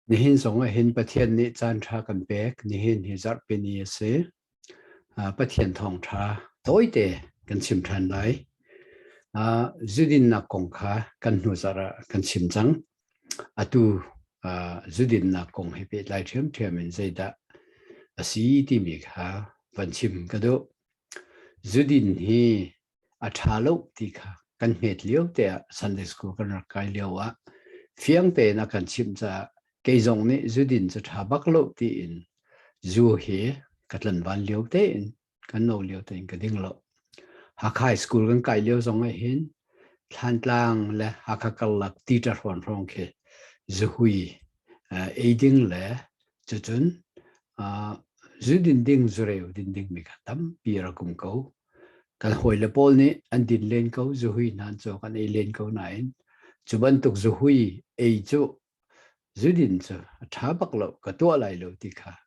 nihin zonga hin pathian ni chan tha kan pek nihin hi zar pe ni se pathian thong tha toite kan sim than lai zudin na kong kha kan nu zara kan sim chang atu zudin na kong he pe lai thiam thiam in zaida asi ti mi kha van chim ka do zudin hi a thalo ti kha kan het liu te Sunday school kan kai liawa fiang te na kan chim cha cây rong này dự định sẽ thả bắc lộ tiền dù hi các lần van liêu tiền các nô liêu tiền các đinh lộ học high school kan cái liêu rong ấy hin than lang là học các lạc teacher hoàn phong ke dù hui aiding là cho chun dự định đinh rồi định đinh mi cả tấm bia cùng câu kan hồi là pol này anh định lên câu dù hui nan cho kan ai lên câu này chú ban tục dù hui ai cho dự định cho thả bắc lộ cái tua lại lộ thì cả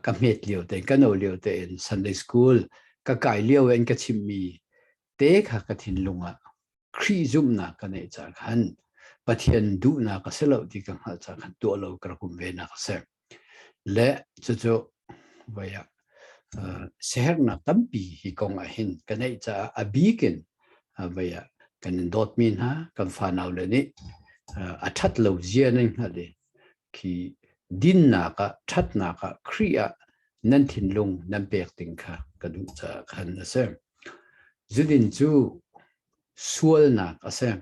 các mệt liều tên các nô liều tên Sunday school các cái liều anh các chim mì tế cả các thiên lung à khi zoom na cái này chắc hẳn bắt hiện đủ na cái sẽ lộ thì các hạt chắc hẳn tua lộ các cùng về na cái sẽ lẽ cho vậy à share na tâm bì hi công à hin cái này chắc à beacon vậy à cái nên đốt min ha cái phản nào lên đi thắt lâu riêng anh hả đi khi din na ka that na ka kriya nan thin lung nan pek ting kha ka du cha khan ase zudin chu sual na ase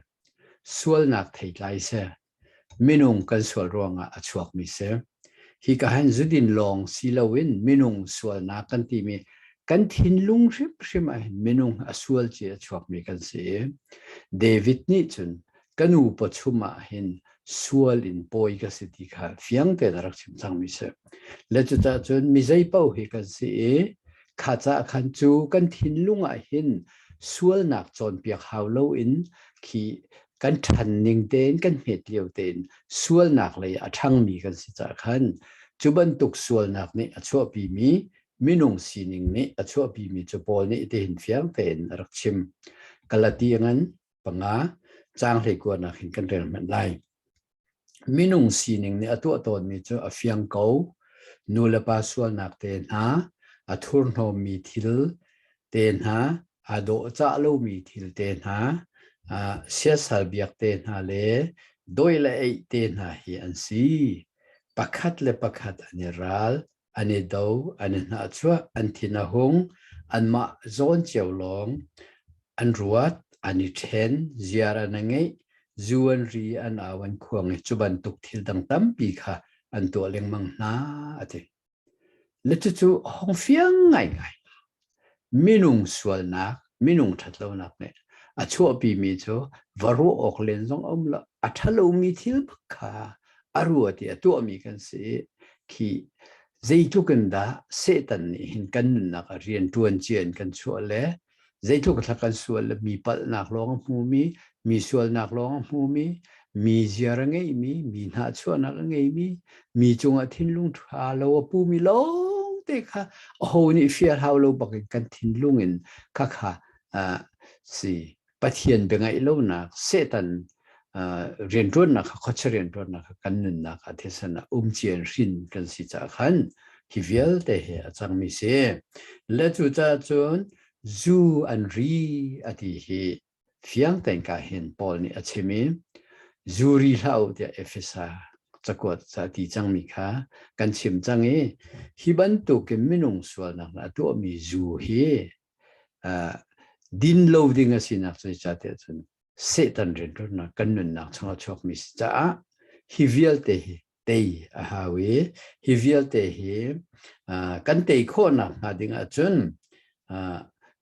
sual na thei lai se minung kan sual ronga achuak mi se hi ka han zudin long silawin minung sual na kan ti mi kan thin lung rip rima minung asual chi achuak mi kan se David ni chun kanu pachuma hin sual in poi ka siti kha fiang te darak chim chang mi se le chu ta chun mi zai pau hi ka si kha cha khan chu kan thin lunga hin sual nak chon piak hau lo in khi kan than ning ten kan het liu ten sual nak le a thang mi kan si cha khan chu ban tuk sual nak ni a chu pi mi minung sining ni a chu pi mi chu pol ni te hin fiang ten rak chim kalati ngan panga chang le ko na hin kan rel man lai minung sining ni atu ton mi chu a fiang ko nula pa sual nak te na a thur no mi thil te na a do cha lo mi thil te na a sia sal biak te na le doi la ei te na hi an si pakhat le pakhat ani ral ani do ani na chua an thina hung an ma zon cheu long an ruat ani then ziara na ngei zuan ri an awan khuang chuban tuk thil dang tam pi kha an to leng mang na ate le chu hong fiang ngai ngai minung sual na minung thatlo nak ne a chu pi mi chu varu ok len zong om la a thalo mi thil kha aru ati to mi kan se khi zei tu kan da se tan ni hin kan na ka rian tuan chen kan chu le zei tu ka kan sual mi pal nak long mu mi sual nak long mu mi ziara ngei mi na chu na ngei mi chunga thin lung tha lo pu mi long te kha ho ni fiar how lo bak kan thin lung in kha kha si pathian be ngai lo na se tan rian ron na kha khachrian ron na kan nun na kha thesana chen rin kan si cha khan hi vial te he achang mi se le chu cha chun zu an ri ati hi fiang ten ka hin pol ni achimi zuri lau dia efesa chakot cha ti chang mi kha kan chim chang e hi ban tu ke minung sual na tu mi zu hi din loading asina cha te chun setan ren na kan nun na chang chok mi cha hi vial te hi te a hawe hi vial te hi kan te kho na ha ding a chun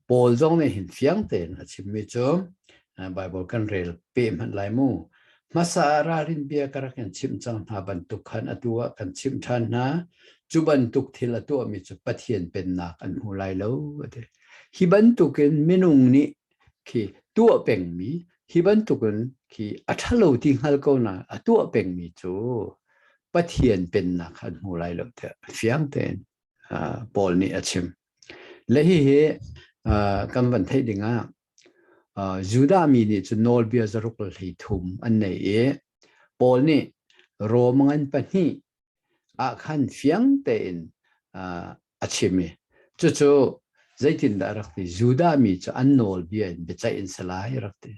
pol zong ne hin fiang te na chim mi cho bible kan rel pe man lai mu masara rin bia karakan chim chang na ban tuk khan atua kan chim than na chu ban tuk thil atua mi chu pathian pen na kan hu lai lo ate hi ban tukin minung ni khi tua peng mi hi ban tukun khi athalo ting hal ko na atua peng mi chu pathian pen na kan hu lai lo the fiang ten pol ni achim le hi he kan ban thei dinga juda mi ni chu nol bia zaruk hei thum an nei e pol ni โรมังปนีอาขันเฟียงเตนอาชิมีจู่ๆใจตินดารักที่จูดามีจะอันโนลเบียนเบใจอินสลายรักที่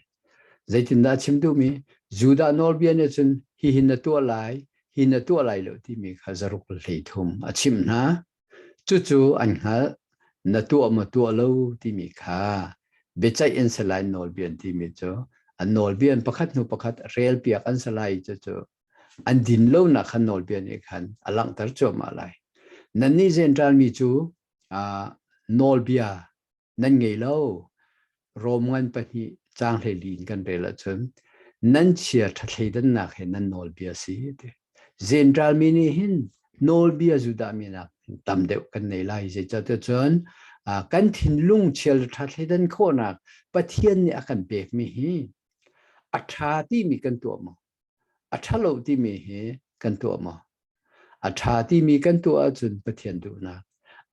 ใจตินดาชิมดูมีจูดาโนลเบียนเนี่ยจนหินตัวลายหินตัวลายเลยที่มีข้าจะรุกเลยทุมอาชิมนะจู่ๆอันหาณตัวมาตัวเลวที่มีข้าเบใจอินสลายโนลเบียนที่มีจ้ะอันโนลเบียนประคัดนุประคัดเรียลเปียกอันสลายจู่ๆอันดินเลวนักขันโนลเบียนอีกขันอลังตัดจบมาเลยนั่นนี่เซนทรัลมีจูโนลเบียนั่นไงเล่าโรมันปนีจางเลลินกันเรลจนนั่นเชียร์ทัดเลยดันนักเห็นนั่นโนลเบียสิเซนทรัลมีนี่หินโนลเบียจุดามีนักตามเดียวกันในไลน์จะจะจนกันทิ้งลุงเชียร์ทัดเลยดันโคนักปะเทียนเนี่ยกันเบกมีฮีอัฐาที่มีกันตัวมั้งอัฐาโลที่มีฮีกันตัวมั้งอัฐาที่มีกันตัวจนปะเทียนดูนะ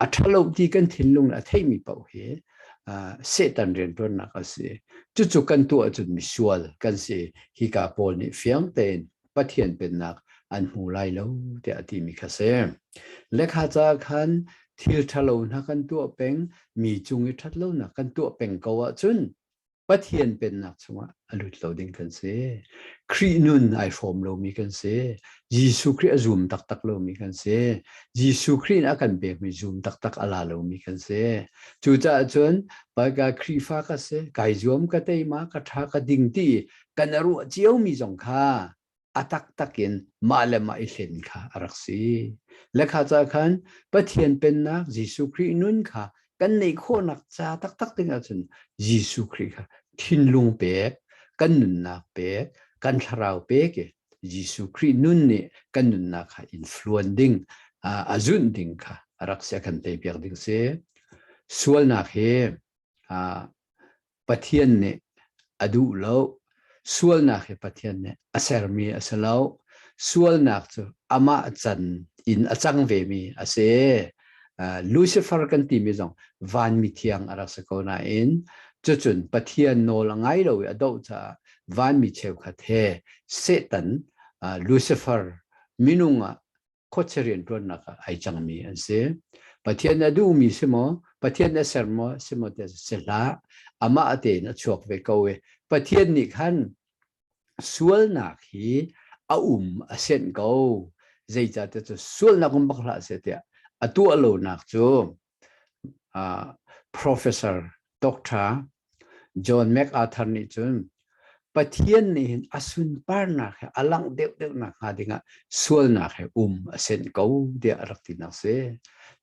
อัฐาโลที่กันทิ้งลุงนะที่มีเป่าฮีเสตันเรียนตัวนักสิจู่ๆกันตัวจนมีส่วนกันสิฮิกาโปนี่เฟียงเต็นปะเทียนเป็นนักอันหูไล่แล้วแต่ที่มีคาเซ่และข้าจากขันทิลทะโลนักกันตัวเป็นมีจุงอิทัดโลนักกันตัวเป็นกว่าจนปะเทียนเป็นนักสวะอลุดเราดิ้งกันเซ่ครีนุนไอฟอร์มเรามีกันเซ่ยิสุครีซูมตักตักเรามีกันเซ่ยิสุครีนักกันเบกมีซูมตักตักอาลาเรามีกันเซ่จู่จ้าจนปากาครีฟ้ากันเซ่ไก่จวมกันเตยมากระทากระดิ่งตีกันรู้เจียวมีจงค่าอัตักตักินมาเลมาอิเลนค่ะรักษีและข้าจากขันปะเทียนเป็นนักยิสุครีนุนค่ะกันในโคนักจ้าตักตักติงอาจนยิสุครีค่ะทินลุงเป๊กกันนุนนักเป๊กกันทราวเป๊กยิสุครีนุนเนี่ยกันนุนนักค่ะอินฟลูเอนดิ้งอาจุนดิ้งค่ะรักษากันเตยเปียกดิ้งเสส่วนนักเฮปะเทียนเนี่ยอดูแล้วส่วนนักเฮปะเทียนเนี่ยอาเซอร์มีอาเซลาวส่วนนักจะอามาจันอินอาจังเวมีอาเซลูซิเฟอร์กันตีมีจงวันมิเทียงอารักษาโกนาอินจุนปะเทียนโนละไงเราอดูจะวันมิเชลขัดเฮเซตันลูซิเฟอร์มินุงะโคเชเรียนตัวนักไอจังมีอันเซปะเทียนอดูมีสมอปะเทียนเสร์มอสมอเตเสลาอามาเตนชวกเวกเวปะเทียนนี่ขันส่วนนักฮีอาเซนเกาใจจัดจะส่วนนักบักลาเสตียอตัวโลนักจูprofessor doctor John MacArthur นี่จูปะเทียนนี่อาสุนปาร์นักอลังเด็กนักหาดิ่งส่วนนักเซนเกาเดียรักตินักเส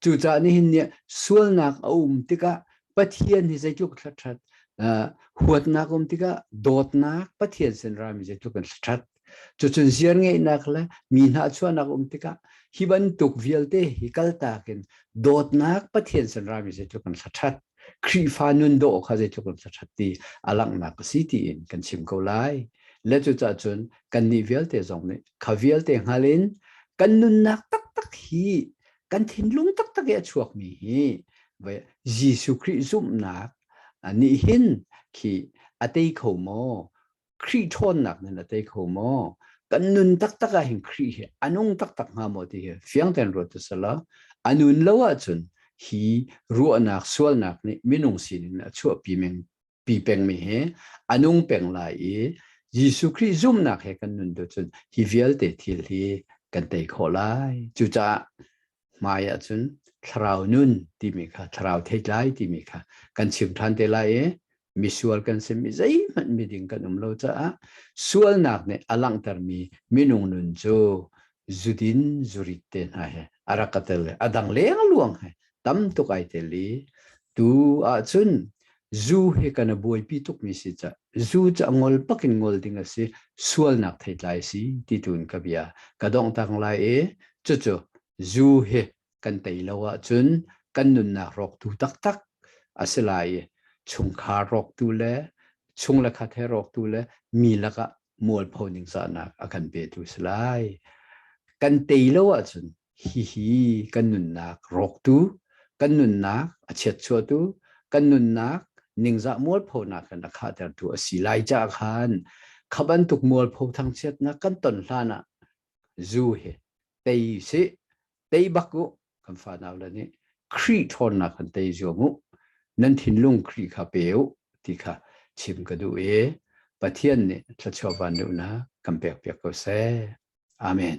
จู่จ้านี่เนี่ยส่วนนักติกะปะเทียนนี่ใจจุกชัดหัวนักติกะโดดนักปะเทียนเซนรามีใจจุกันชัดจุดเสียงไงนักละมีหน้าชวนนักติกะฮิบันตุกวิลเตฮิกัลตากินโดดนักปะเทียนเซนรามีใจจุกันชัดครีฟานุนโดเขาใจจุกันชัดตีอลังนักสิตีนกันชิมเขาไล่และจุดจ้าจนกันนิวิลเตจงเนี่ยขาวิลเตฮาลินกันนุนนักตักตักฮีกันทิ้งลุงตักตักเอชวกมีฮีเวยิสุคริซุมนักอันนี้หินขีอเตยเขาโมครีทอนนักนั่นอเตยเขาโมกันนุนตักตักเห็นครีอันนุ่งตักตักหาโมดีเฟียงเต็นรถตุสละอันนุนละว่าจนฮีรัวนักส่วนนักนี่มินุงสินนะชั่วปีเป็งมีเฮอันนุ่งเป็งลายยิสุคริซุมนักเฮกันนุนดูจนฮีเวลเตทิลฮีกันเตยขอไลจุจ้ามายจนทราวนุนที่มีค่ะทราวเทไลที่มีค่ะกันชิมทันเตไลมีส่วนกันเสมีใจมันมีดิ่งกันเราจะส่วนนักเนี่ยอลังตรมีมินุงนุนโจจุดินจุริตเตนให้อารักเตลอดังเลี้ยงลวงให้ตั้มตุกไอเตลีดูจุนจูเฮกันบวยปีตุกมิสิจ้ะจูจะงอลปักินงอลดิ่งสิส่วนนักเทไลสิที่ตุนกับยากระดองตังไลจุจูเฮกันเตยแล้วจุนกันนุนนักรอกตูตักตักอาศัยชงคารอกตูเลชงละคาเทรอกตูเลมีละก็มวลพอนิงสานักอากันเปตุสลายกันเตยแล้วจุนฮีกันนุนนักรอกตูกันนุนนักอาเช็ดชัวตูกันนุนนักนิงจะมวลพอนักกันนักขาเทรตัวสีลายจากขันขบันตุกมวลพอทั้งเช็ดนักกันต้นลานะ จูเฮเตยสิเตยบักกุคำฟ้านาแล้วนี่ครีทอนนักเตยจงูนั่นทิ้งลุงครีข้าเปียวที่ข้าชิมกระดูปะเทียนนี่ทัชชาวบ้านดูนะคำเปียกเปียกก็เสอาเมน